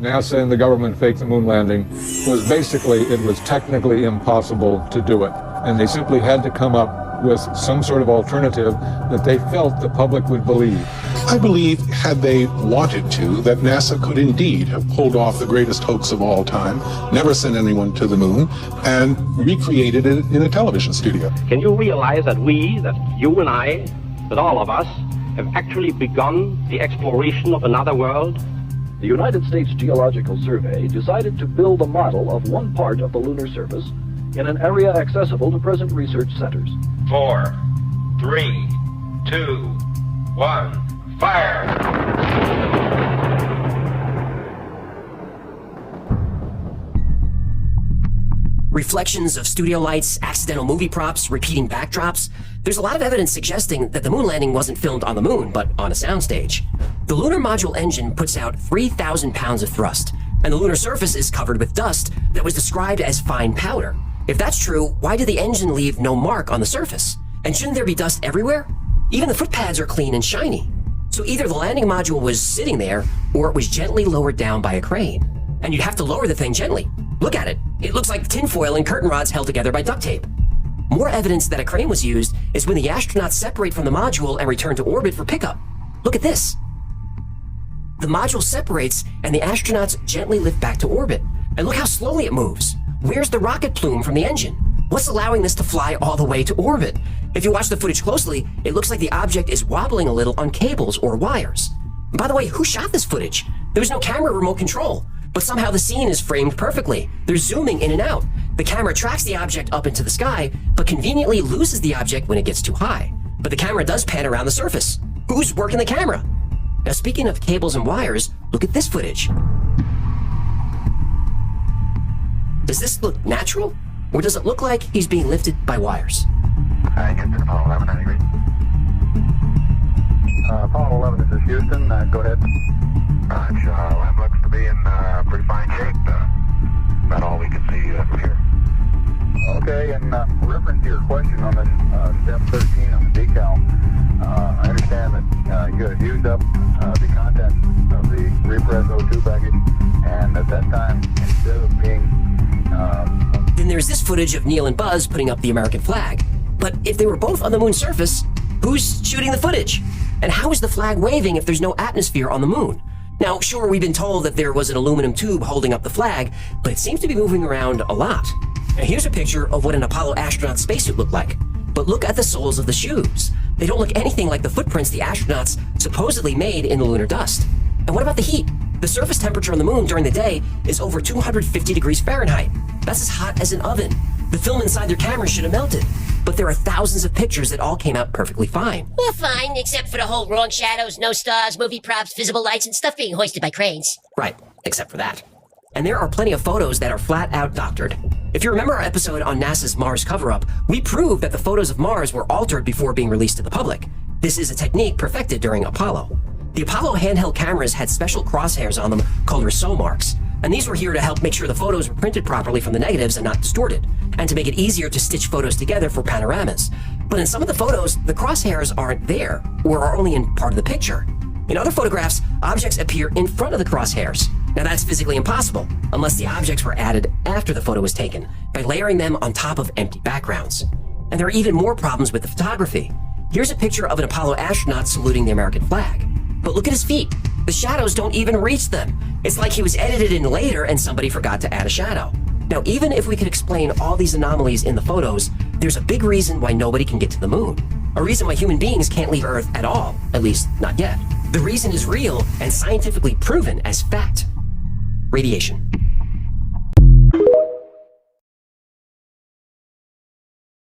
NASA and the government faked the moon landing was basically, it was technically impossible to do it. And they simply had to come up with some sort of alternative that they felt the public would believe. I believe, had they wanted to, that NASA could indeed have pulled off the greatest hoax of all time, never sent anyone to the moon, and recreated it in a television studio. Can you realize that you and I, that all of us, have actually begun the exploration of another world? The United States Geological Survey decided to build a model of one part of the lunar surface in an area accessible to present research centers. 4, 3, 2, 1, fire! Reflections of studio lights, accidental movie props, repeating backdrops. There's a lot of evidence suggesting that the moon landing wasn't filmed on the moon, but on a soundstage. The lunar module engine puts out 3,000 pounds of thrust, and the lunar surface is covered with dust that was described as fine powder. If that's true, why did the engine leave no mark on the surface? And shouldn't there be dust everywhere? Even the footpads are clean and shiny. So either the landing module was sitting there, or it was gently lowered down by a crane. And you'd have to lower the thing gently. Look at it. It looks like tinfoil and curtain rods held together by duct tape. More evidence that a crane was used is when the astronauts separate from the module and return to orbit for pickup. Look at this. The module separates and the astronauts gently lift back to orbit. And look how slowly it moves. Where's the rocket plume from the engine? What's allowing this to fly all the way to orbit? If you watch the footage closely, it looks like the object is wobbling a little on cables or wires. And by the way, who shot this footage? There was no camera remote control. But somehow the scene is framed perfectly. They're zooming in and out. The camera tracks the object up into the sky, but conveniently loses the object when it gets too high. But the camera does pan around the surface. Who's working the camera? Now, speaking of cables and wires, look at this footage. Does this look natural? Or does it look like he's being lifted by wires? Houston, Apollo 11, 9 degrees. Apollo 11, this is Houston. Go ahead. Lab looks to be in pretty fine shape. About all we can see from here. Okay, and reference to your question on this step 13 on the decal, I understand that you had used up the contents of the repress O2 package, and at that time, instead of being... Then there's this footage of Neil and Buzz putting up the American flag. But if they were both on the moon's surface, who's shooting the footage? And how is the flag waving if there's no atmosphere on the moon? Now, sure, we've been told that there was an aluminum tube holding up the flag, but it seems to be moving around a lot. Now, here's a picture of what an Apollo astronaut spacesuit looked like. But look at the soles of the shoes. They don't look anything like the footprints the astronauts supposedly made in the lunar dust. And what about the heat? The surface temperature on the moon during the day is over 250 degrees Fahrenheit. That's as hot as an oven. The film inside their cameras should have melted. But there are thousands of pictures that all came out perfectly fine. Well, fine, except for the whole wrong shadows, no stars, movie props, visible lights, and stuff being hoisted by cranes. Right, except for that. And there are plenty of photos that are flat out doctored. If you remember our episode on NASA's Mars cover-up, we proved that the photos of Mars were altered before being released to the public. This is a technique perfected during Apollo. The Apollo handheld cameras had special crosshairs on them called Rousseau marks, and these were here to help make sure the photos were printed properly from the negatives and not distorted, and to make it easier to stitch photos together for panoramas. But in some of the photos, the crosshairs aren't there, or are only in part of the picture. In other photographs, objects appear in front of the crosshairs. Now that's physically impossible, unless the objects were added after the photo was taken, by layering them on top of empty backgrounds. And there are even more problems with the photography. Here's a picture of an Apollo astronaut saluting the American flag. But look at his feet. The shadows don't even reach them. It's like he was edited in later and somebody forgot to add a shadow. Now, even if we could explain all these anomalies in the photos, there's a big reason why nobody can get to the moon. A reason why human beings can't leave Earth at all, at least not yet. The reason is real and scientifically proven as fact. Radiation.